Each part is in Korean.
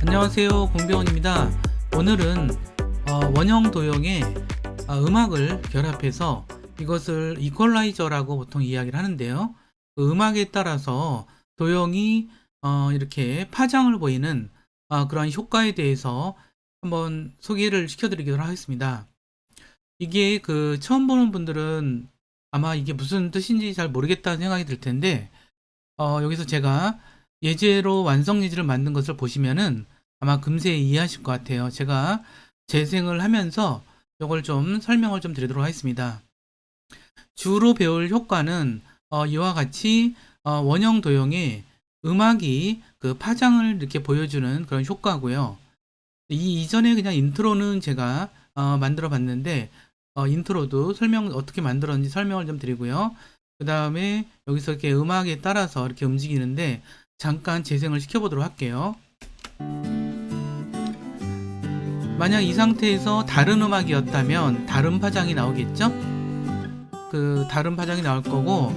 안녕하세요, 공병원입니다. 오늘은 원형 도형에 음악을 결합해서 이것을 이퀄라이저라고 보통 이야기를 하는데요. 그 음악에 따라서 도형이 이렇게 파장을 보이는 그런 효과에 대해서 한번 소개를 시켜드리도록 하겠습니다. 이게 그 처음 보는 분들은 아마 이게 무슨 뜻인지 잘 모르겠다는 생각이 들 텐데, 여기서 제가 예제로 완성 예제를 만든 것을 보시면은 아마 금세 이해하실 것 같아요. 제가 재생을 하면서 이걸 좀 설명을 좀 드리도록 하겠습니다. 주로 배울 효과는 이와 같이 원형 도형에 음악이 그 파장을 이렇게 보여주는 그런 효과고요. 이 이전에 그냥 인트로는 제가 만들어 봤는데, 인트로도 어떻게 만들었는지 설명을 좀 드리고요. 그 다음에 여기서 이렇게 음악에 따라서 이렇게 움직이는데 잠깐 재생을 시켜보도록 할게요. 만약 이 상태에서 다른 음악이었다면 다른 파장이 나오겠죠? 그 다른 파장이 나올 거고,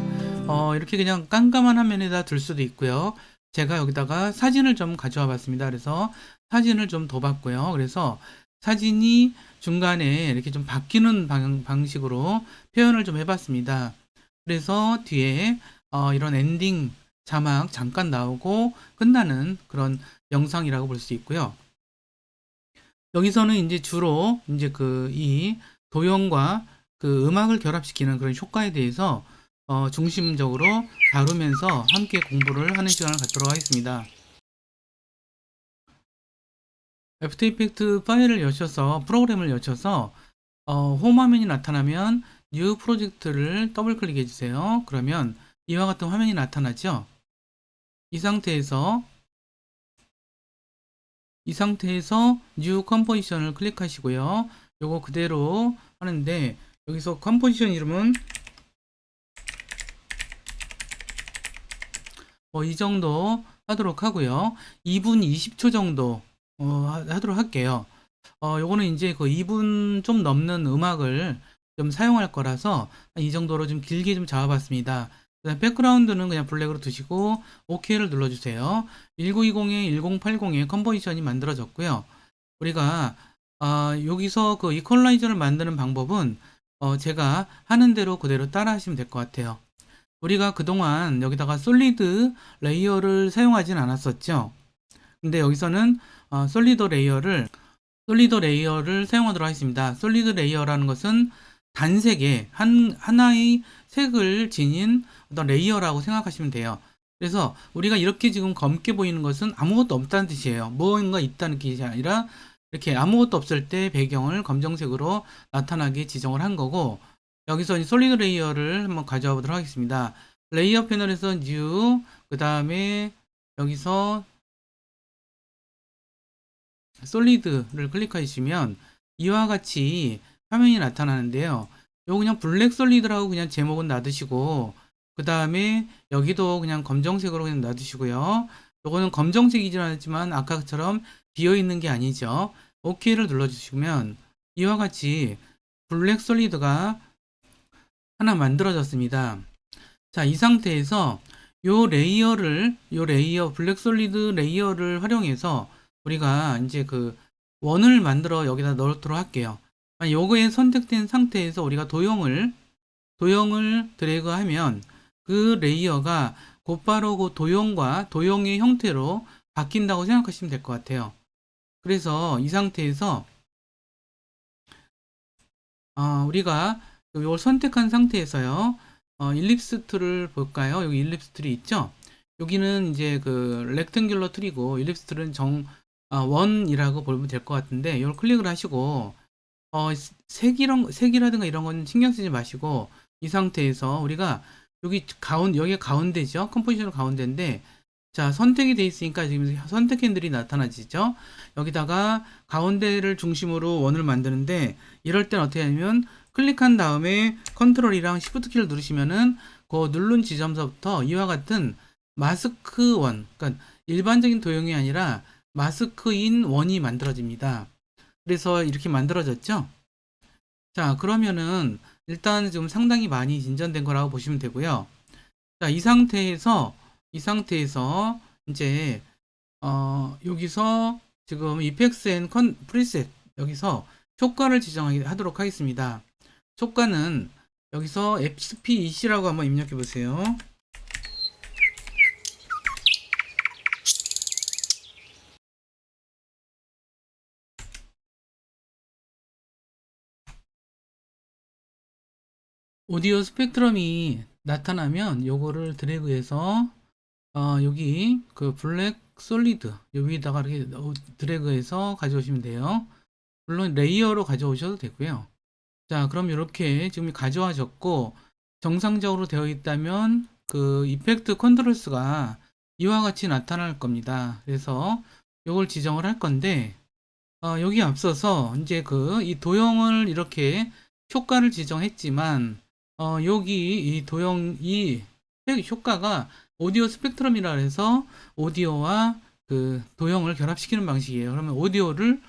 이렇게 그냥 깜깜한 화면에다 둘 수도 있고요. 제가 여기다가 사진을 좀 가져와 봤습니다. 그래서 사진을 좀 더 봤고요. 그래서 사진이 중간에 이렇게 좀 바뀌는 방식으로 표현을 좀 해봤습니다. 그래서 뒤에 이런 엔딩 자막 잠깐 나오고 끝나는 그런 영상이라고 볼 수 있고요. 여기서는 이제 주로 이제 이 도형과 그 음악을 결합시키는 그런 효과에 대해서 중심적으로 다루면서 함께 공부를 하는 시간을 갖도록 하겠습니다. 애프터 이펙트 파일을 여셔서 프로그램을 여셔서 홈 화면이 나타나면 뉴 프로젝트를 더블 클릭해 주세요. 그러면 이와 같은 화면이 나타나죠. 이 상태에서 뉴 컴포지션을 클릭하시고요. 요거 그대로 하는데 여기서 컴포지션 이름은 이 정도 하도록 하고요. 2분 20초 정도 하도록 할게요. 요거는 이제 그 2분 좀 넘는 음악을 좀 사용할 거라서 이 정도로 좀 길게 좀 잡아봤습니다. 그다음 백그라운드는 그냥 블랙으로 두시고 OK를 눌러주세요. 1920에 1080에 컴포지션이 만들어졌고요. 우리가 여기서 그 이퀄라이저를 만드는 방법은 제가 하는 대로 그대로 따라 하시면 될 것 같아요. 우리가 그동안 여기다가 솔리드 레이어를 사용하진 않았었죠. 근데 여기서는 솔리드 레이어를 사용하도록 하겠습니다. 솔리드 레이어라는 것은 단색의 하나의 색을 지닌 어떤 레이어라고 생각하시면 돼요. 그래서 우리가 이렇게 지금 검게 보이는 것은 아무것도 없다는 뜻이에요. 무언가 있다는 뜻이 아니라 이렇게 아무것도 없을 때 배경을 검정색으로 나타나게 지정을 한 거고, 여기서 이 솔리드 레이어를 한번 가져와 보도록 하겠습니다. 레이어 패널에서 뉴, 그 다음에 여기서 솔리드를 클릭하시면 이와 같이 화면이 나타나는데요. 요거 그냥 블랙 솔리드라고 그냥 제목은 놔두시고, 그 다음에 여기도 그냥 검정색으로 그냥 놔두시고요. 요거는 검정색이진 않지만 아까처럼 비어 있는 게 아니죠. OK를 눌러주시면 이와 같이 블랙 솔리드가 하나 만들어졌습니다. 자, 이 상태에서 요 블랙 솔리드 레이어를 활용해서 우리가 이제 그 원을 만들어 여기다 넣도록 할게요. 요거에 선택된 상태에서 우리가 도형을 드래그하면 그 레이어가 곧바로 그 도형과 도형의 형태로 바뀐다고 생각하시면 될 것 같아요. 그래서 이 상태에서 우리가 이걸 선택한 상태에서요. 일립스 툴을 볼까요? 여기 일립스 툴이 있죠? 여기는 이제 그 렉탱귤러 툴이고 일립스 툴은 원이라고 보면 될 것 같은데 이걸 클릭을 하시고 색이라든가 이런 건 신경 쓰지 마시고 이 상태에서 우리가 여기 가운데죠? 컴포지션 가운데인데 자, 선택이 돼 있으니까 지금 선택 핸들이 나타나지죠? 여기다가 가운데를 중심으로 원을 만드는데 이럴 땐 어떻게 하냐면 클릭한 다음에 컨트롤이랑 시프트 키를 누르시면은 그 누른 지점서부터 이와 같은 마스크 원, 그러니까 일반적인 도형이 아니라 마스크인 원이 만들어집니다. 그래서 이렇게 만들어졌죠? 자, 그러면은 일단 지금 상당히 많이 진전된 거라고 보시면 되고요. 자, 이 상태에서 이제 여기서 지금 이펙스 앤 프리셋 여기서 효과를 지정하도록 하겠습니다. 효과는 여기서 FPEC라고 한번 입력해 보세요. 오디오 스펙트럼이 나타나면 요거를 드래그해서 여기 그 블랙 솔리드 여기다가 이렇게 드래그해서 가져오시면 돼요. 물론 레이어로 가져오셔도 되고요. 자, 그럼 이렇게 지금 가져와졌고 정상적으로 되어 있다면 그 이펙트 컨트롤스가 이와 같이 나타날 겁니다. 그래서 이걸 지정을 할 건데 여기 앞서서 이제 그 이 도형을 이렇게 효과를 지정했지만 여기 이 도형 이 효과가 오디오 스펙트럼이라 해서 오디오와 그 도형을 결합시키는 방식이에요. 그러면 오디오를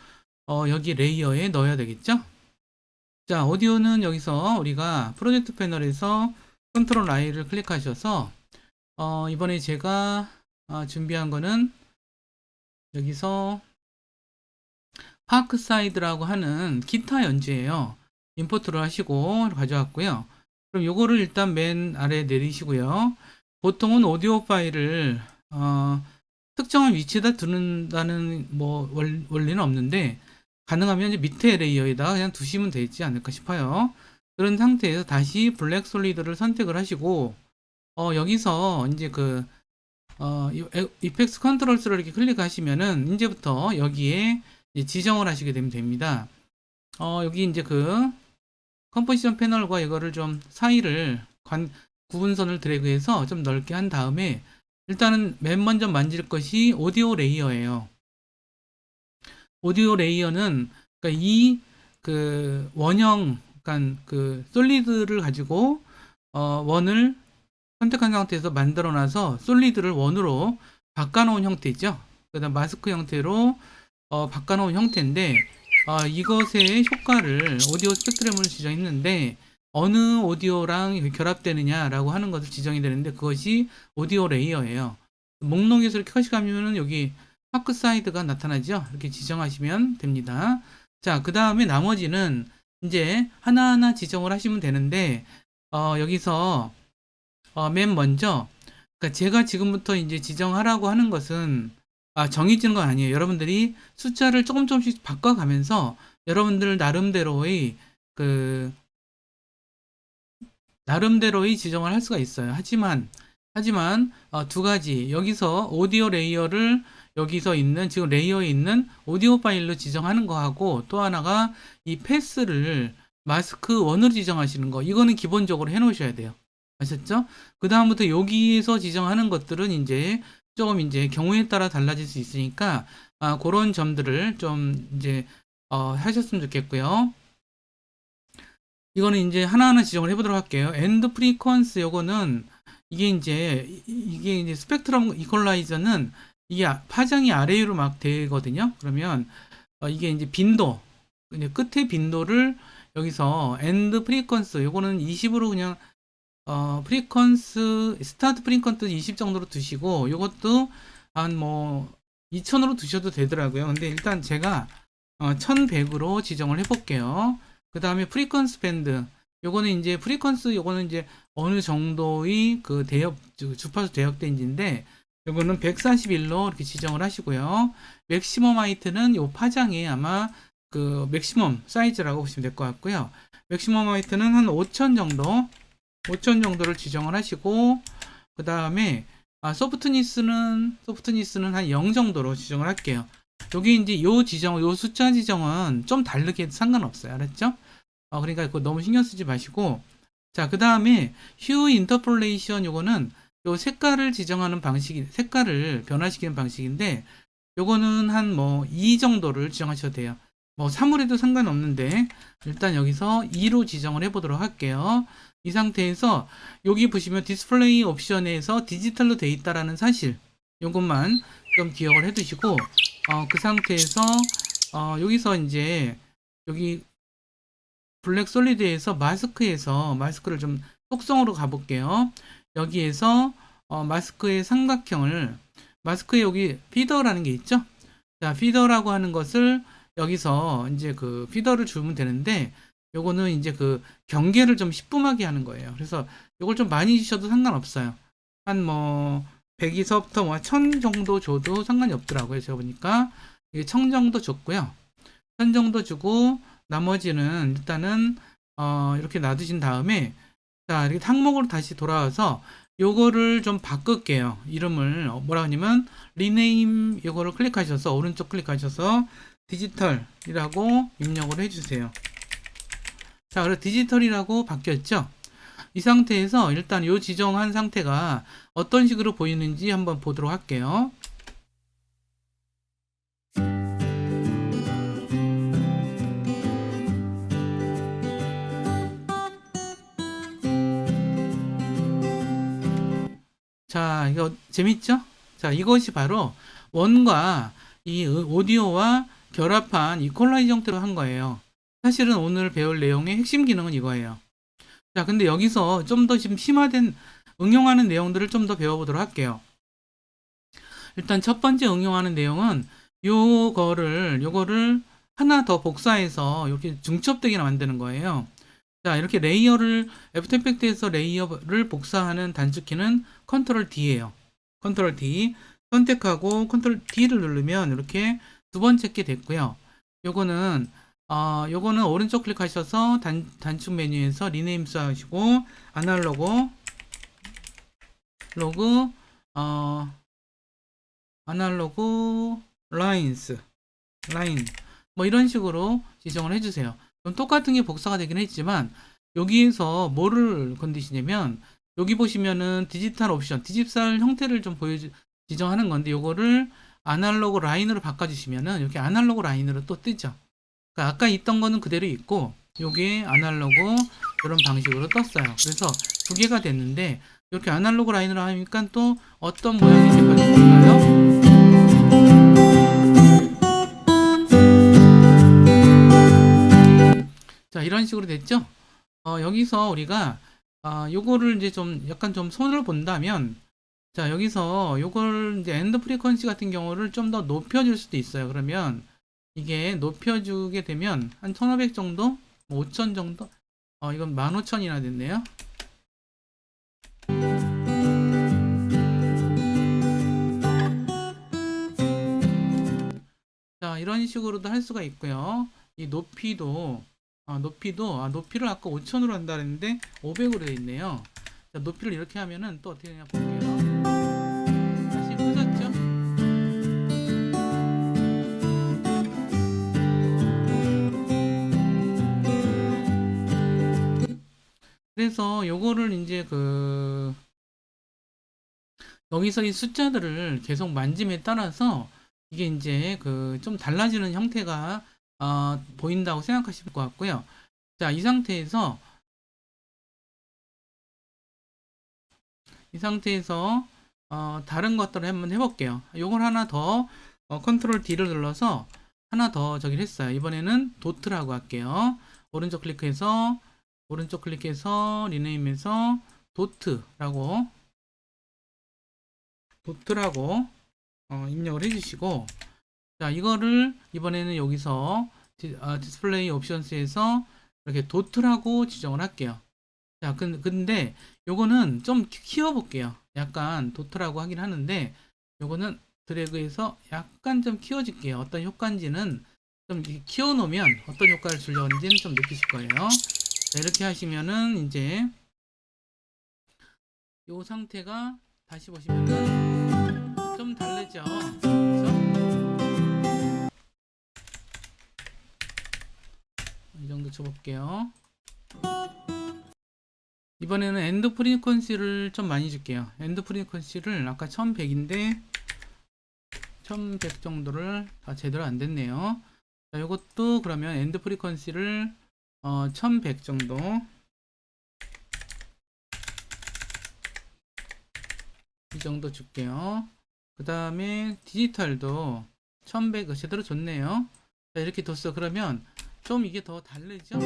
여기 레이어에 넣어야 되겠죠? 자, 오디오는 여기서 우리가 프로젝트 패널에서 컨트롤 I를 클릭하셔서 이번에 제가 준비한 거는 여기서 파크사이드라고 하는 기타 연주예요. 임포트를 하시고 가져왔고요. 그럼 요거를 일단 맨 아래에 내리시고요. 보통은 오디오 파일을 특정한 위치에다 두는다는 뭐 원리는 없는데 가능하면 이제 밑에 레이어에다가 그냥 두시면 되지 않을까 싶어요. 그런 상태에서 다시 블랙 솔리드를 선택을 하시고 여기서 이제 그 이펙스 컨트롤스를 이렇게 클릭하시면은 이제부터 여기에 이제 지정을 하시게 되면 됩니다. 여기 이제 그 컴포지션 패널과 이거를 좀 사이를 구분선을 드래그해서 좀 넓게 한 다음에 일단은 맨 먼저 만질 것이 오디오 레이어예요. 오디오 레이어는 그러니까 이 그 원형 그러니까 그 솔리드를 가지고 원을 선택한 상태에서 만들어 놔서 솔리드를 원으로 바꿔 놓은 형태죠. 그다음 마스크 형태로 바꿔 놓은 형태인데 이것의 효과를 오디오 스펙트럼을 지정했는데 어느 오디오랑 결합되느냐라고 하는 것을 지정이 되는데 그것이 오디오 레이어예요. 목록에서 이렇게 하시면 여기 파크사이드가 나타나죠. 이렇게 지정하시면 됩니다. 자, 그 다음에 나머지는 이제 하나하나 지정을 하시면 되는데 여기서 맨 먼저 그러니까 제가 지금부터 이제 지정하라고 하는 것은 정해지는 건 아니에요. 여러분들이 숫자를 조금씩 바꿔가면서 여러분들 나름대로의 지정을 할 수가 있어요. 하지만 두 가지 여기서 오디오 레이어를 여기서 있는 지금 레이어에 있는 오디오 파일로 지정하는 거하고 또 하나가 이 패스를 마스크 1으로 지정하시는 거 이거는 기본적으로 해 놓으셔야 돼요. 아셨죠? 그 다음부터 여기에서 지정하는 것들은 이제 조금 이제 경우에 따라 달라질 수 있으니까 그런 점들을 좀 이제 하셨으면 좋겠고요. 이거는 이제 하나하나 지정을 해보도록 할게요. 엔드 프리퀀스 요거는 이게 이제 스펙트럼 이퀄라이저는 이게 파장이 아래로 막 되거든요. 그러면 이게 이제 빈도 이제 끝에 빈도를 여기서 엔드 프리퀀스 요거는 20으로 그냥 스타트 프리퀀스 20 정도로 두시고 요것도 한 뭐 2000으로 두셔도 되더라고요. 근데 일단 제가 1100으로 지정을 해볼게요. 그 다음에 프리퀀스 밴드 요거는 이제 요거는 이제 어느 정도의 그 주파수 대역 대인지인데 요거는 141로 이렇게 지정을 하시고요. 맥시멈 하이트는 요 파장에 아마 그 맥시멈 사이즈라고 보시면 될 것 같고요. 맥시멈 하이트는 한 5000 정도를 지정을 하시고 그 다음에 소프트니스는 한 0 정도로 지정을 할게요. 여기 이제 요 숫자 지정은 좀 다르게 상관없어요. 알았죠? 그러니까 그거 너무 신경 쓰지 마시고 자, 그 다음에 휴 인터폴레이션 요거는 요 색깔을 지정하는 색깔을 변화시키는 방식인데 요거는 한 뭐 2 정도를 지정하셔도 돼요. 뭐 3으로 해도 상관없는데 일단 여기서 2로 지정을 해보도록 할게요. 이 상태에서 여기 보시면 디스플레이 옵션에서 디지털로 돼 있다라는 사실 요것만 좀 기억을 해 두시고 그 상태에서 여기서 이제 여기 블랙 솔리드에서 마스크를 좀 속성으로 가볼게요. 여기에서 마스크의 삼각형을 마스크에 여기 피더라는 게 있죠. 자, 피더라고 하는 것을 여기서 이제 그 피더를 주면 되는데, 요거는 이제 그 경계를 좀 시쁨하게 하는 거예요. 그래서 요걸 좀 많이 주셔도 상관없어요. 한 뭐 100에서부터 뭐 1000 정도 줘도 상관이 없더라고요. 제가 보니까 이게 1000 정도 줬고요. 1000 정도 주고 나머지는 일단은 이렇게 놔두신 다음에, 자, 이렇게 항목으로 다시 돌아와서 요거를 좀 바꿀게요. 이름을 뭐라 하냐면 리네임, 요거를 클릭하셔서 오른쪽 클릭하셔서 디지털이라고 입력을 해주세요. 자, 그래서 디지털이라고 바뀌었죠. 이 상태에서 일단 요 지정한 상태가 어떤 식으로 보이는지 한번 보도록 할게요. 자, 이거 재밌죠? 자, 이것이 바로 원과 이 오디오와 결합한 이퀄라이저 형태로 한 거예요. 사실은 오늘 배울 내용의 핵심 기능은 이거예요. 자, 근데 여기서 좀 더 지금 심화된 응용하는 내용들을 좀 더 배워보도록 할게요. 일단 첫 번째 응용하는 내용은 요거를 하나 더 복사해서 이렇게 중첩되게 만드는 거예요. 자, 이렇게 레이어를, 애프터 이펙트에서 레이어를 복사하는 단축키는 컨트롤 D예요. 컨트롤 D 선택하고 컨트롤 D를 누르면 이렇게 두 번째 게 됐고요. 요거는 오른쪽 클릭하셔서 단축 메뉴에서 리네임 하시고 아날로그 아날로그 라인 뭐 이런 식으로 지정을 해주세요. 그럼 똑같은 게 복사가 되긴 했지만 여기에서 뭐를 건드시냐면 여기 보시면은 디지털 옵션, 디지털 형태를 좀 지정하는 건데 요거를 아날로그 라인으로 바꿔주시면은 이렇게 아날로그 라인으로 또 뜨죠. 그러니까 아까 있던 거는 그대로 있고 요게 아날로그 이런 방식으로 떴어요. 그래서 두 개가 됐는데 이렇게 아날로그 라인으로 하니까 또 어떤 모양이 되어질까요? 자, 이런 식으로 됐죠? 여기서 우리가 요거를 이제 좀 약간 좀 손을 본다면, 자, 여기서 요걸 이제 엔드 프리퀀시 같은 경우를 좀 더 높여줄 수도 있어요. 그러면 이게 높여주게 되면 한 1500 정도? 5000 정도? 이건 15000이나 됐네요. 자, 이런 식으로도 할 수가 있고요. 이 높이도 높이를 아까 5000으로 한다 그랬는데 500으로 되어 있네요. 자, 높이를 이렇게 하면은 또 어떻게 되냐 볼게요. 다시 커졌죠? 그래서 요거를 이제 여기서 이 숫자들을 계속 만짐에 따라서 이게 이제 좀 달라지는 형태가 보인다고 생각하실 것 같고요. 자, 이 상태에서 다른 것들을 한번 해볼게요. 요걸 하나 더 컨트롤 D를 눌러서 하나 더 저기를 했어요. 이번에는 도트라고 할게요. 오른쪽 클릭해서 리네임에서 도트라고 입력을 해주시고, 자, 이거를 이번에는 여기서 디스플레이 옵션스에서 이렇게 도트라고 지정을 할게요. 자, 근데 요거는 좀 키워볼게요. 약간 도트라고 하긴 하는데 요거는 드래그해서 약간 좀 키워줄게요. 어떤 효과인지는 좀 키워놓으면 어떤 효과를 주려는지는 좀 느끼실 거예요. 자, 이렇게 하시면은 이제 요 상태가 다시 보시면은 좀 다르죠. 그렇죠? 이 정도 줘볼게요. 이번에는 엔드 프리퀀시를 좀 많이 줄게요. 엔드 프리퀀시를 아까 1100인데 1100 정도를 다 제대로 안 됐네요. 자, 이것도 그러면 엔드 프리퀀시를 1100 정도 이 정도 줄게요. 그 다음에 디지털도 1100 제대로 줬네요. 자, 이렇게 뒀어. 그러면 좀 이게 더 다르죠?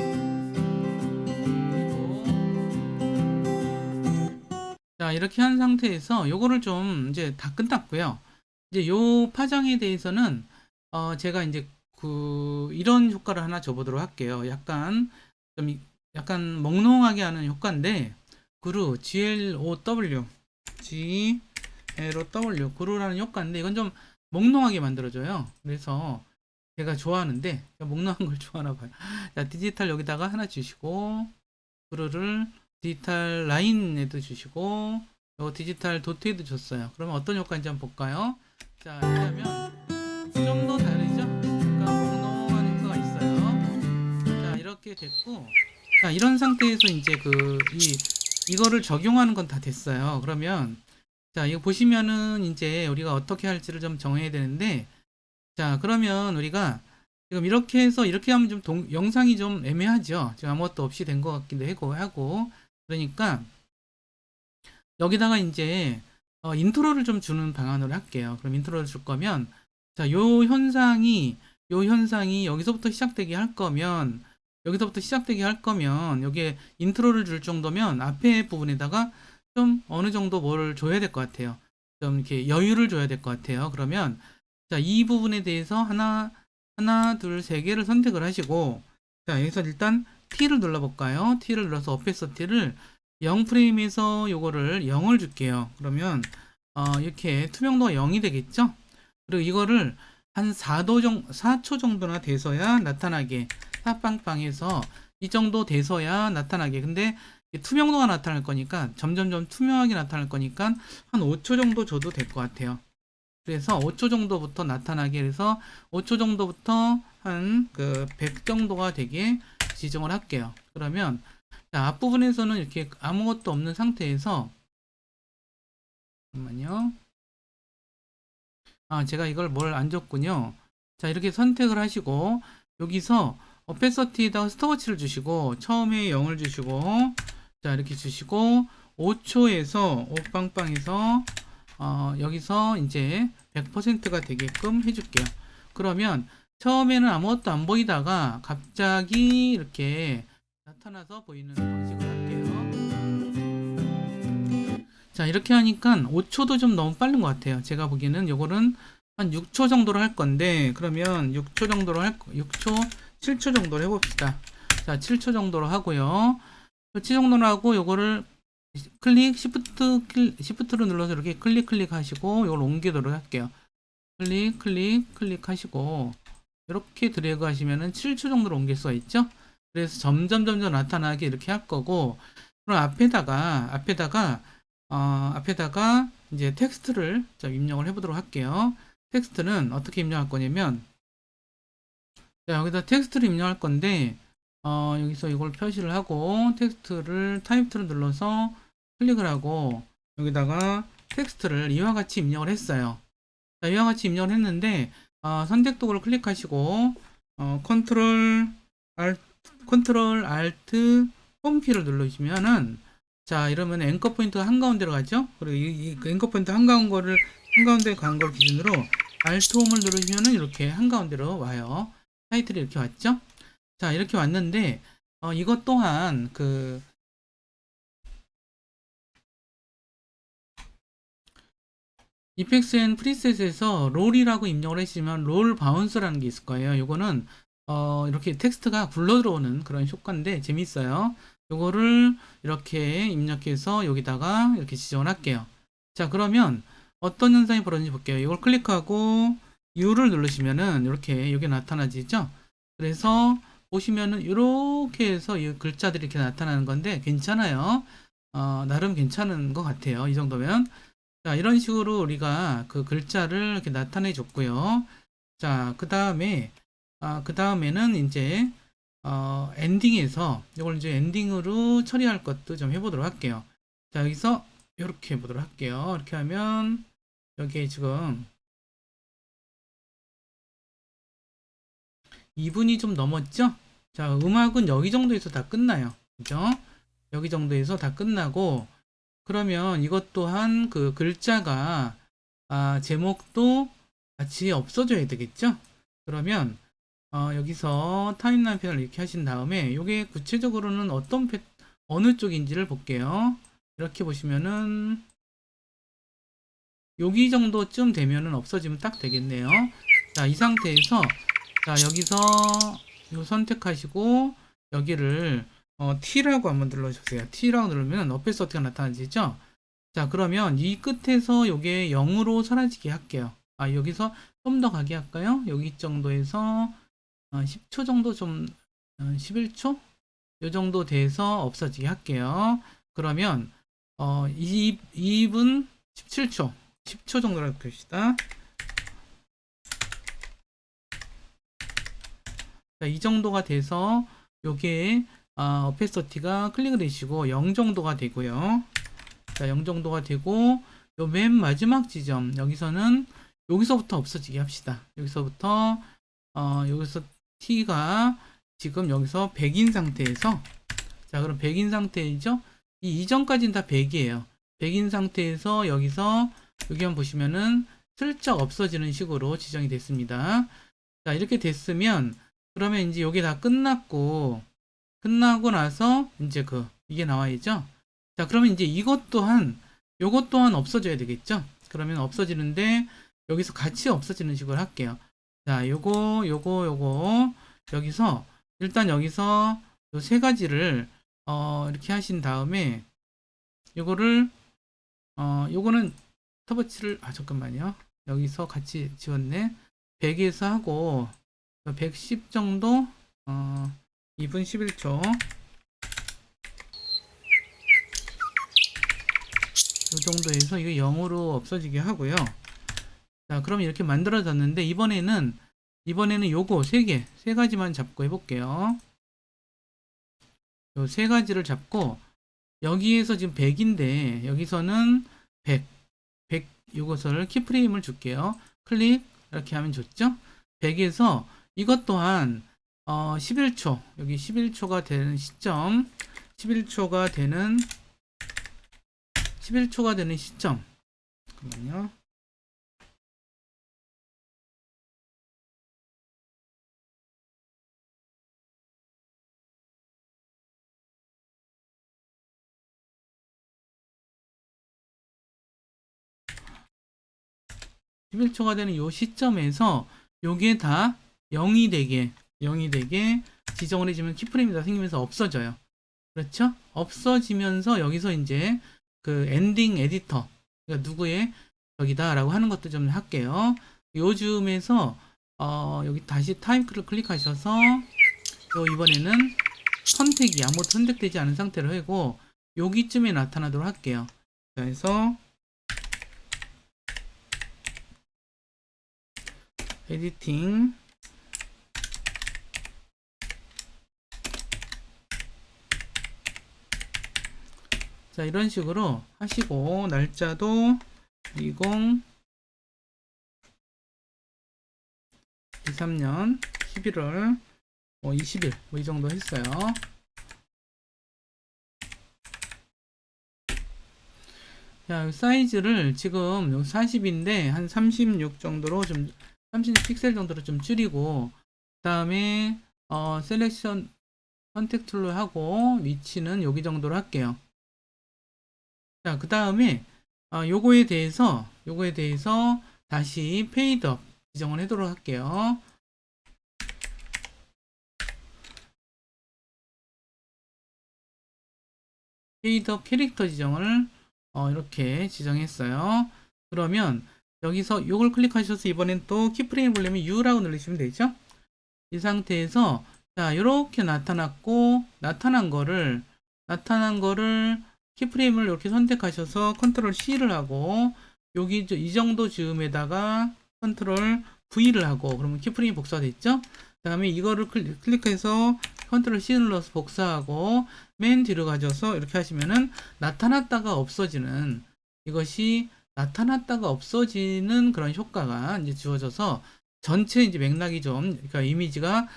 자, 이렇게 한 상태에서 요거를 좀 이제 다 끝났고요. 이제 요 파장에 대해서는 제가 이제 이런 효과를 하나 줘보도록 할게요. 약간 몽롱하게 하는 효과인데, GLOW, 그루라는 효과인데, 이건 좀 몽롱하게 만들어줘요. 그래서 제가 좋아하는데, 몽롱한 걸 좋아하나 봐요. 자, 디지털 여기다가 하나 주시고, 그루를 디지털 라인에도 주시고, 요 디지털 도트에도 줬어요. 그러면 어떤 효과인지 한번 볼까요? 자, 이렇게 하면 좀 더 다르죠? 약간 몽롱한 효과가 있어요. 자, 이렇게 됐고, 자, 이런 상태에서 이제 이거를 적용하는 건 다 됐어요. 그러면, 자, 이거 보시면은 이제 우리가 어떻게 할지를 좀 정해야 되는데, 자, 그러면 우리가 지금 이렇게 해서 이렇게 하면 좀 영상이 좀 애매하죠? 지금 아무것도 없이 된 것 같기도 하고, 그러니까 여기다가 이제 인트로를 좀 주는 방안으로 할게요. 그럼 인트로를 줄 거면, 자, 요 현상이 여기서부터 시작되게 할 거면, 여기에 인트로를 줄 정도면 앞에 부분에다가 좀 어느 정도 뭘 줘야 될 것 같아요. 좀 이렇게 여유를 줘야 될 것 같아요. 그러면, 자, 이 부분에 대해서 하나, 둘, 세 개를 선택을 하시고, 자, 여기서 일단 T를 눌러볼까요? T를 눌러서 어페서티를 0프레임에서 요거를 0을 줄게요. 그러면 이렇게 투명도가 0이 되겠죠? 그리고 이거를 한 4초 정도나 돼서야 나타나게, 사빵빵해서 이 정도 돼서야 나타나게. 근데 투명도가 나타날 거니까, 점점점 투명하게 나타날 거니까 한 5초 정도 줘도 될 것 같아요. 그래서 5초 정도부터 나타나게 해서 5초 정도부터 한 100 정도가 되게 지정을 할게요. 그러면, 자, 앞부분에서는 이렇게 아무것도 없는 상태에서, 잠깐만요. 제가 이걸 뭘 안 줬군요. 자, 이렇게 선택을 하시고, 여기서 어페서티에다가 스톱워치를 주시고, 처음에 0을 주시고, 자, 이렇게 주시고, 5초에서, 오빵빵에서, 여기서 이제 100%가 되게끔 해줄게요. 그러면, 처음에는 아무것도 안 보이다가, 갑자기 이렇게 나타나서 보이는 방식을 할게요. 자, 이렇게 하니까 5초도 좀 너무 빠른 것 같아요. 제가 보기에는 요거는 한 6초 정도로 할 건데, 그러면 6초 정도로 7초 정도로 해봅시다. 자, 7초 정도로 하고요. 7초 정도로 하고, 요거를 시프트로 눌러서 이렇게 클릭 하시고, 요걸 옮기도록 할게요. 클릭 하시고, 이렇게 드래그 하시면은 7초 정도로 옮길 수가 있죠? 그래서 점점 나타나게 이렇게 할 거고, 그럼 앞에다가 이제 텍스트를 좀 입력을 해보도록 할게요. 텍스트는 어떻게 입력할 거냐면, 자, 여기다 텍스트를 입력할 건데, 여기서 이걸 표시를 하고, 타입2를 눌러서 클릭을 하고, 여기다가 텍스트를 이와 같이 입력을 했어요. 자, 이와 같이 입력을 했는데, 선택 도구를 클릭하시고, 컨트롤, 알트, 홈키를 누르시면은, 자, 이러면 앵커 포인트가 한가운데로 가죠? 그리고 이 앵커 포인트 한가운데 간 걸 기준으로 알트 홈을 누르시면은 이렇게 한가운데로 와요. 타이틀이 이렇게 왔죠? 자, 이렇게 왔는데, 이것 또한 이펙스 앤 프리셋에서 롤이라고 입력을 하시면 롤 바운스라는 게 있을 거예요. 이거는 이렇게 텍스트가 굴러 들어오는 그런 효과인데 재밌어요. 요거를 이렇게 입력해서 여기다가 이렇게 지정을 할게요. 자, 그러면 어떤 현상이 벌어지는지 볼게요. 이걸 클릭하고 U를 누르시면은 이렇게 여기 나타나지죠? 그래서 보시면은 이렇게 해서 이 글자들이 이렇게 나타나는 건데 괜찮아요. 나름 괜찮은 것 같아요. 이 정도면. 자, 이런 식으로 우리가 그 글자를 이렇게 나타내 줬고요. 자, 그 다음에는 이제 엔딩에서 이걸 이제 엔딩으로 처리할 것도 좀 해보도록 할게요. 자, 여기서 이렇게 해보도록 할게요. 이렇게 하면 여기에 지금 2분이 좀 넘었죠? 자, 음악은 여기 정도에서 다 끝나요. 그죠? 여기 정도에서 다 끝나고, 그러면 이것 또한 그 글자가 제목도 같이 없어져야 되겠죠? 그러면 여기서 타임라인 패널 이렇게 하신 다음에 이게 구체적으로는 어느 쪽인지를 볼게요. 이렇게 보시면은 여기 정도쯤 되면은 없어지면 딱 되겠네요. 자, 이 상태에서 자, 여기서 요 선택하시고 여기를 T라고 한번 눌러주세요. T라고 누르면 어페서티가 나타나지죠? 자, 그러면 이 끝에서 요게 0으로 사라지게 할게요. 아, 여기서 좀 더 가게 할까요? 여기 정도에서 10초 정도 좀 11초? 요 정도 돼서 없어지게 할게요. 그러면 2분 17초 10초 정도라고 봅시다. 자, 이 정도가 돼서 요게 어페서티가 클릭을 되시고 0 정도가 되고요. 자, 0 정도가 되고 요 맨 마지막 지점 여기서부터 없어지게 합시다. 여기서부터 여기서 T가 지금 여기서 100인 상태에서 자, 그럼 100인 상태이죠? 이 이전까지는 다 100이에요. 100인 상태에서 여기서 여기 한번 보시면은 슬쩍 없어지는 식으로 지정이 됐습니다. 자, 이렇게 됐으면 그러면 이제 여기 다 끝나고 나서 이제 이게 나와야죠. 자, 그러면 이제 요것 또한 없어져야 되겠죠. 그러면 없어지는데 여기서 같이 없어지는 식으로 할게요. 자, 요거 여기서 일단 여기서 요 세 가지를 이렇게 하신 다음에 요거를 요거는 터치를 잠깐만요. 여기서 같이 지웠네. 100에서 하고 110 정도 2분 11초 요 정도에서 이거 0으로 없어지게 하고요. 자, 그럼 이렇게 만들어졌는데 이번에는 요거 세 가지만 잡고 해볼게요. 요 세 가지를 잡고 여기에서 지금 100인데 여기서는 100 요것을 키프레임을 줄게요. 클릭 이렇게 하면 좋죠. 100에서 이것 또한 11초 여기 11초가 되는 시점 11초가 되는 시점 잠깐만요. (11초가) 되는 요 시점에서 요게 다 0이 되게 지정을 해주면 키프레임이 다 생기면서 없어져요. 그렇죠? 없어지면서 여기서 이제 엔딩 에디터 그러니까 누구의 저기다 라고 하는 것도 좀 할게요. 요즘에서 여기 다시 타임크를 클릭하셔서 이번에는 선택이 아무것도 선택되지 않은 상태로 하고 여기쯤에 나타나도록 할게요. 그래서 에디팅 자, 이런 식으로 하시고 날짜도 2023년 11월 20일 이 정도 했어요. 자, 사이즈를 지금 40인데 한 36 정도로 30 픽셀 정도로 좀 줄이고 그 다음에 셀렉션 선택 툴로 하고 위치는 여기 정도로 할게요. 자, 그 다음에 요거에 대해서 다시 페이드업 지정을 하도록 할게요. 페이드업 캐릭터 지정을 이렇게 지정했어요. 그러면 여기서 요걸 클릭하셔서 이번엔 또 키프레임 보려면 U라고 누르시면 되죠. 이 상태에서 자, 이렇게 나타났고 나타난 거를 키프레임을 이렇게 선택하셔서 컨트롤 C를 하고 여기 이 정도 즈음에다가 컨트롤 V를 하고 그러면 키프레임이 복사됐죠. 그 다음에 이거를 클릭해서 컨트롤 C 눌러서 복사하고 맨 뒤로 가져서 이렇게 하시면은 나타났다가 없어지는 그런 효과가 이제 주어져서 전체 이제 맥락이 그러니까 이미지가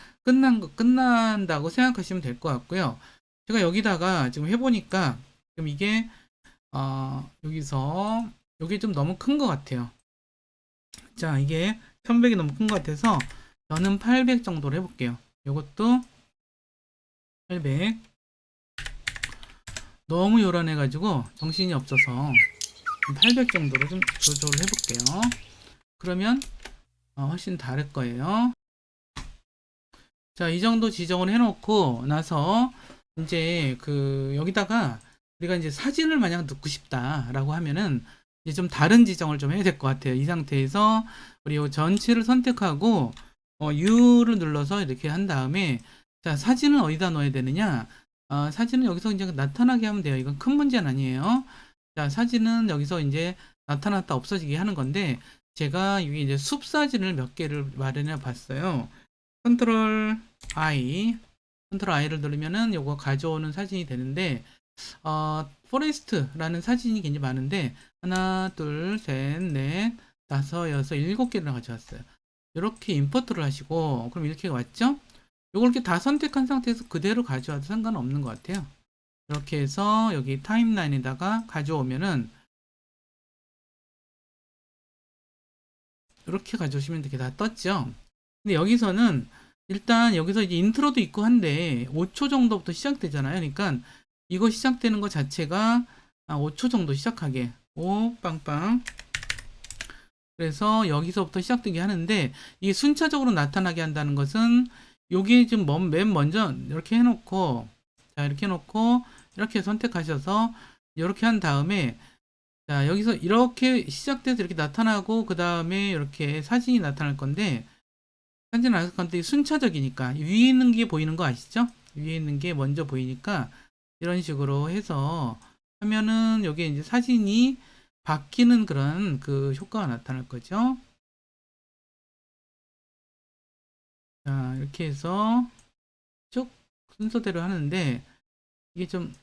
끝난다고 생각하시면 될 것 같고요. 제가 여기다가 지금 해보니까 지금 이게 여기서 이게 좀 너무 큰 것 같아요. 자, 이게 1100이 너무 큰 것 같아서 저는 800 정도로 해볼게요. 이것도 800 너무 요란해가지고 정신이 없어서 800 정도로 좀 조절을 해볼게요. 그러면 훨씬 다를 거예요. 자, 이 정도 지정을 해놓고 나서 이제 여기다가 우리가 이제 사진을 만약 넣고 싶다라고 하면은 이제 좀 다른 지정을 좀 해야 될 것 같아요. 이 상태에서 우리 요 전체를 선택하고 U를 눌러서 이렇게 한 다음에 자, 사진은 어디다 넣어야 되느냐? 사진은 여기서 이제 나타나게 하면 돼요. 이건 큰 문제는 아니에요. 자, 사진은 여기서 이제 나타났다 없어지게 하는 건데 제가 여기 이제 숲 사진을 몇 개를 마련해 봤어요. 컨트롤 I, 컨트롤 I를 누르면은 요거 가져오는 사진이 되는데, 포레스트라는 사진이 굉장히 많은데, 하나, 둘, 셋, 넷, 다섯, 여섯, 일곱 개를 가져왔어요. 이렇게 임포트를 하시고, 그럼 이렇게 왔죠? 요걸 이렇게 다 선택한 상태에서 그대로 가져와도 상관없는 것 같아요. 이렇게 해서 여기 타임라인에다가 가져오면은, 이렇게 가져오시면 이렇게 다 떴죠? 근데 여기서는 일단 여기서 이제 인트로도 있고 한데 5초 정도부터 시작되잖아요. 그러니까 이거 시작되는 것 자체가 5초 정도 시작하게 5 빵빵. 그래서 여기서부터 시작되게 하는데 이게 순차적으로 나타나게 한다는 것은 여기 지금 맨 먼저 이렇게 해놓고 자 이렇게 해놓고 이렇게 선택하셔서 이렇게 한 다음에 자 여기서 이렇게 시작돼서 이렇게 나타나고 그 다음에 이렇게 사진이 나타날 건데 사진 안 건데 순차적이니까 위에 있는 게 보이는 거 아시죠? 위에 있는 게 먼저 보이니까 이런 식으로 해서 하면은 여기에 이제 사진이 바뀌는 그런 효과가 나타날 거죠. 자, 이렇게 해서 쭉 순서대로 하는데 이게 좀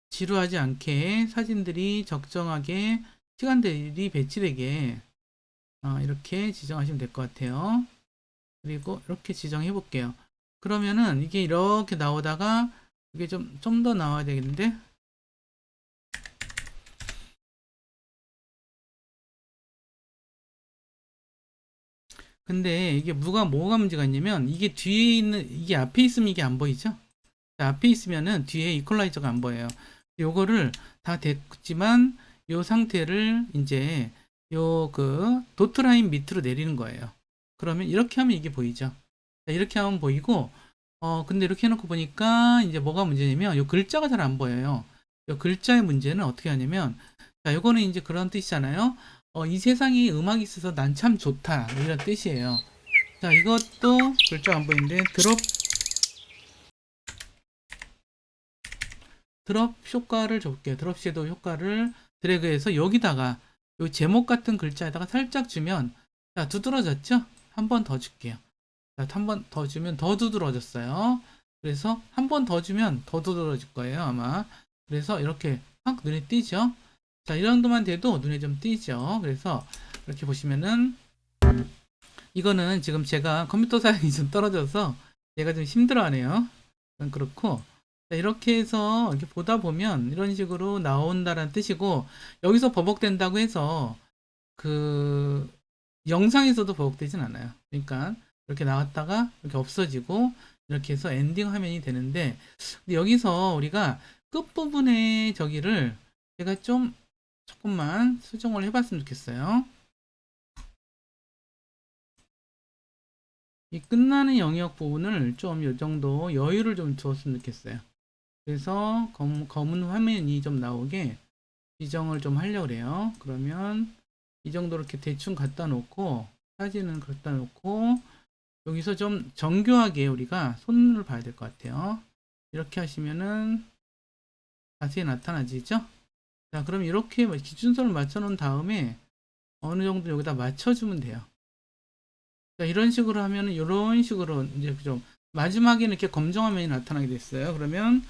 지루하지 않게 사진들이 적정하게 시간들이 배치되게 이렇게 지정하시면 될 것 같아요. 그리고 이렇게 지정해 볼게요. 그러면은 이게 이렇게 나오다가 이게 좀 더 나와야 되겠는데 근데 이게 뭐가 문제가 있냐면 이게 뒤에 있는 이게 앞에 있으면 이게 안 보이죠? 앞에 있으면은 뒤에 이퀄라이저가 안 보여요. 요거를 다 됐지만 요 상태를 이제 요 도트 라인 밑으로 내리는 거예요. 그러면 이렇게 하면 이게 보이죠? 자, 이렇게 하면 보이고 근데 이렇게 해놓고 보니까 이제 뭐가 문제냐면 요 글자가 잘 안 보여요. 요 글자의 문제는 어떻게 하냐면 자 요거는 이제 그런 뜻이잖아요. 이 세상에 음악이 있어서 난 참 좋다 이런 뜻이에요. 자 이것도 글자가 안 보이는데 드롭 효과를 줘볼게요. 드롭 섀도우 효과를 드래그해서 여기다가 요 제목 같은 글자에다가 살짝 주면 자 두드러졌죠? 한 번 더 줄게요. 자, 한 번 더 주면 더 두드러졌어요. 그래서 한 번 더 주면 더 두드러질 거예요, 아마. 그래서 이렇게 확 눈에 띄죠? 자, 이 정도만 돼도 눈에 좀 띄죠? 그래서 이렇게 보시면은 이거는 지금 제가 컴퓨터 사양이 좀 떨어져서 얘가 좀 힘들어하네요. 그렇고 자, 이렇게 해서 이렇게 보다 보면 이런 식으로 나온다는 뜻이고 여기서 버벅된다고 해서 그 영상에서도 버벅되진 않아요. 그러니까 이렇게 나왔다가 이렇게 없어지고 이렇게 해서 엔딩 화면이 되는데 근데 여기서 우리가 끝부분에 저기를 제가 좀 조금만 수정을 해봤으면 좋겠어요. 이 끝나는 영역 부분을 좀 이 정도 여유를 좀 주었으면 좋겠어요. 그래서 검은 화면이 좀 나오게 지정을 좀 하려고 그래요. 그러면 이 정도 이렇게 대충 갖다 놓고 사진은 갖다 놓고 여기서 좀 정교하게 우리가 손을 봐야 될 것 같아요. 이렇게 하시면은 자세히 나타나지죠? 자, 그럼 이렇게 기준선을 맞춰 놓은 다음에 어느 정도 여기다 맞춰주면 돼요. 자, 이런 식으로 하면은 이런 식으로 이제 좀 마지막에는 이렇게 검정 화면이 나타나게 됐어요. 그러면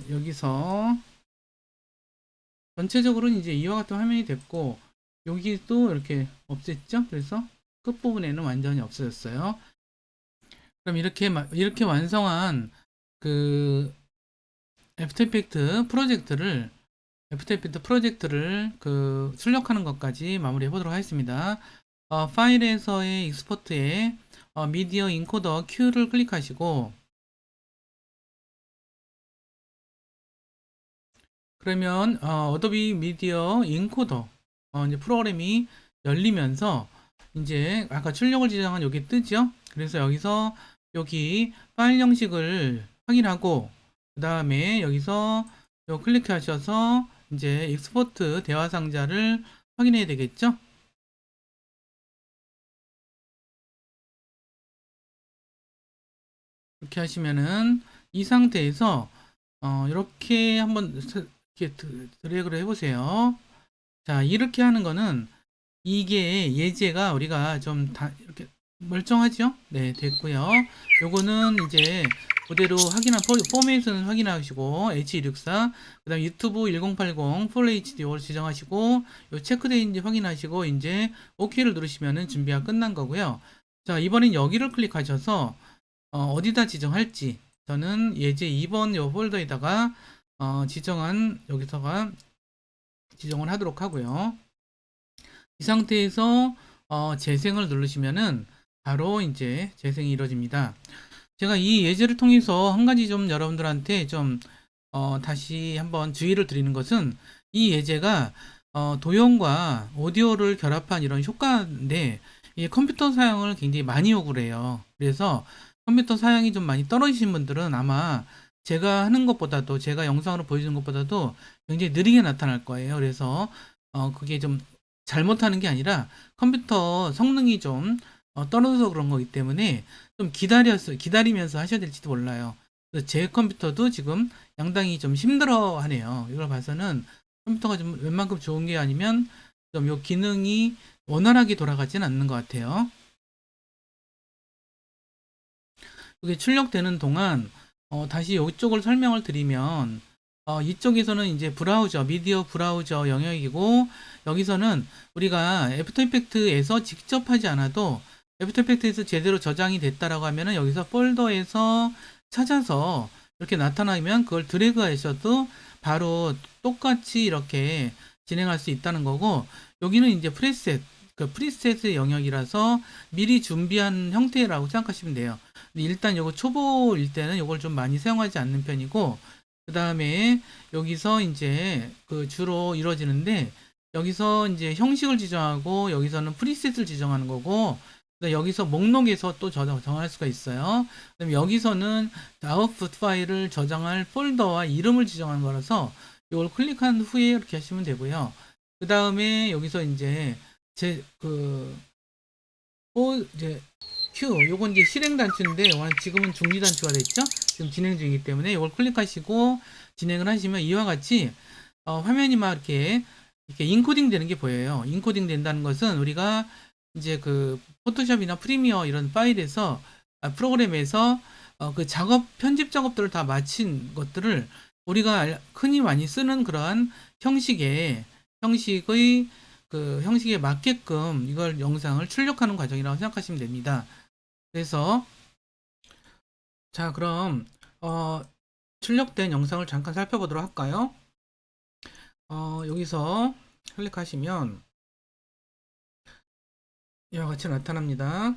여기서 전체적으로 이제 이와 같은 화면이 됐고 여기도 이렇게 없앴죠. 그래서 끝부분에는 완전히 없어졌어요. 그럼 이렇게 완성한 그 애프터 이펙트 프로젝트를 출력하는 것까지 마무리해 보도록 하겠습니다. 파일에서의 익스포트에 미디어 인코더 Q를 클릭하시고 그러면 어도비 미디어 인코더 이제 프로그램이 열리면서 이제 아까 출력을 지정한 여기 뜨죠? 그래서 여기서 여기 파일 형식을 확인하고 그 다음에 여기서 요 클릭하셔서 이제 익스포트 대화 상자를 확인해야 되겠죠? 이렇게 하시면은 이 상태에서 이렇게 한번 이렇게 드래그를 해보세요. 자, 이렇게 하는 거는 이게 예제가 우리가 좀 다 이렇게 멀쩡하죠? 네, 됐고요. 요거는 이제 그대로 확인한 포맷은 확인하시고 H264 그다음 유튜브 1080 풀 HD 를 지정하시고 요 체크되어있는지 확인하시고 이제 OK를 누르시면은 준비가 끝난 거고요. 자, 이번엔 여기를 클릭하셔서 어디다 지정할지 저는 예제 2번 요 폴더에다가 지정한 여기서가 지정을 하도록 하고요. 이 상태에서 재생을 누르시면은 바로 이제 재생이 이루어집니다. 제가 이 예제를 통해서 한 가지 좀 여러분들한테 좀 다시 한번 주의를 드리는 것은 이 예제가 도형과 오디오를 결합한 이런 효과인데 이 컴퓨터 사용을 굉장히 많이 요구를 해요. 그래서 컴퓨터 사양이 좀 많이 떨어지신 분들은 아마 제가 하는 것보다도 제가 영상으로 보여주는 것보다도 굉장히 느리게 나타날 거예요. 그래서 그게 좀 잘못하는 게 아니라 컴퓨터 성능이 좀 떨어져서 그런 거기 때문에 좀 기다리면서 하셔야 될지도 몰라요. 제 컴퓨터도 지금 양당이 좀 힘들어 하네요. 이걸 봐서는 컴퓨터가 좀 웬만큼 좋은 게 아니면 좀 요 기능이 원활하게 돌아가지는 않는 것 같아요. 이게 출력되는 동안 다시 이쪽을 설명을 드리면 이쪽에서는 이제 브라우저, 미디어 브라우저 영역이고 여기서는 우리가 애프터 이펙트에서 직접 하지 않아도 애프터 이펙트에서 제대로 저장이 됐다라고 하면은 여기서 폴더에서 찾아서 이렇게 나타나면 그걸 드래그 하셔도 바로 똑같이 이렇게 진행할 수 있다는 거고 여기는 이제 프리셋, 그 프리셋의 영역이라서 미리 준비한 형태라고 생각하시면 돼요. 일단 요거 초보일 때는 요걸 좀 많이 사용하지 않는 편이고 그 다음에 여기서 이제 그 주로 이루어지는데 여기서 이제 형식을 지정하고 여기서는 프리셋을 지정하는 거고 여기서 목록에서 또 저장할 수가 있어요. 그다음에 여기서는 아웃풋 파일을 저장할 폴더와 이름을 지정하는 거라서 이걸 클릭한 후에 이렇게 하시면 되고요. 그 다음에 여기서 이제 이제 요건 이제 실행 단추인데 지금은 중지 단추가 됐죠? 지금 진행 중이기 때문에 이걸 클릭하시고 진행을 하시면 이와 같이 화면이 막 이렇게 인코딩 되는 게 보여요. 인코딩 된다는 것은 우리가 이제 그 포토샵이나 프리미어 이런 파일에서 프로그램에서 그 편집 작업들을 다 마친 것들을 우리가 흔히 많이 쓰는 그러한 형식의 그 형식에 맞게끔 이걸 영상을 출력하는 과정이라고 생각하시면 됩니다. 그래서 자, 그럼 출력된 영상을 잠깐 살펴보도록 할까요? 여기서 클릭하시면 이와 같이 나타납니다.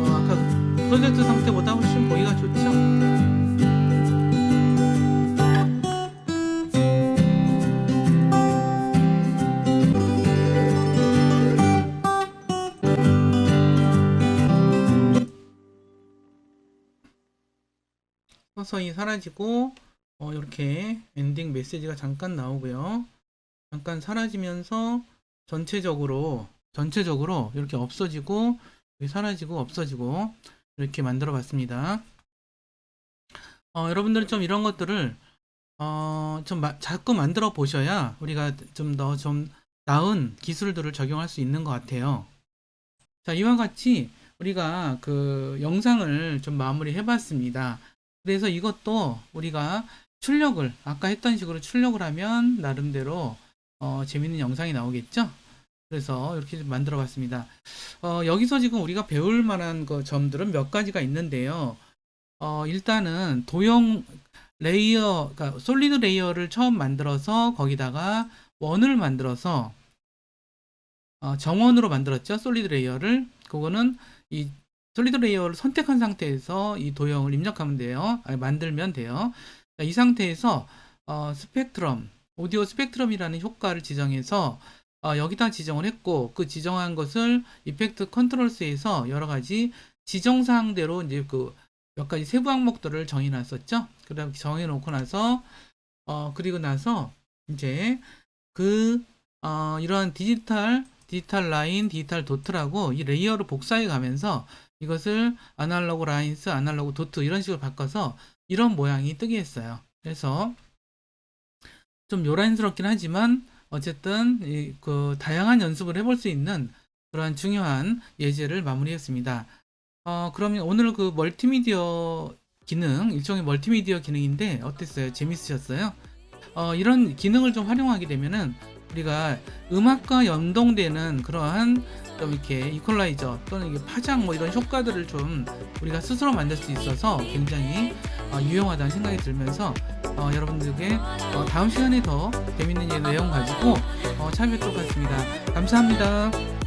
아까 프로젝트 상태보다 훨씬 보기가 좋죠? 서서히 사라지고 이렇게 엔딩 메시지가 잠깐 나오고요. 잠깐 사라지면서 전체적으로 이렇게 없어지고 사라지고 없어지고 이렇게 만들어 봤습니다. 여러분들은 좀 이런 것들을 좀 자꾸 만들어 보셔야 우리가 좀 더 좀 나은 기술들을 적용할 수 있는 것 같아요. 자, 이와 같이 우리가 그 영상을 좀 마무리 해 봤습니다. 그래서 이것도 우리가 아까 했던 식으로 출력을 하면 나름대로 재밌는 영상이 나오겠죠? 그래서 이렇게 만들어 봤습니다. 여기서 지금 우리가 배울 만한 점들은 몇 가지가 있는데요. 일단은 도형 레이어, 그러니까 솔리드 레이어를 처음 만들어서 거기다가 원을 만들어서 정원으로 만들었죠. 솔리드 레이어를. 그거는 이 솔리드 레이어를 선택한 상태에서 이 도형을 입력하면 돼요. 만들면 돼요. 자, 이 상태에서 스펙트럼, 오디오 스펙트럼이라는 효과를 지정해서 여기다 지정을 했고, 그 지정한 것을 이펙트 컨트롤스에서 여러 가지 지정사항대로 이제 그 몇 가지 세부 항목들을 정해 놨었죠. 그다음 정해 놓고 나서 그리고 나서 이제 그 이런 디지털 라인, 디지털 도트라고 이 레이어를 복사해 가면서 이것을 아날로그 라인스, 아날로그 도트 이런 식으로 바꿔서 이런 모양이 뜨게 했어요. 그래서 좀 요란스럽긴 하지만 어쨌든 그 다양한 연습을 해볼 수 있는 그러한 중요한 예제를 마무리했습니다. 그러면 오늘 그 멀티미디어 기능, 일종의 멀티미디어 기능인데 어땠어요? 재밌으셨어요? 이런 기능을 좀 활용하게 되면은 우리가 음악과 연동되는 그러한 좀 이렇게 이퀄라이저 또는 이게 파장 뭐 이런 효과들을 좀 우리가 스스로 만들 수 있어서 굉장히 유용하다는 생각이 들면서 여러분들에게 다음 시간에 더 재밌는 내용 가지고 찾아뵙도록 하겠습니다. 감사합니다.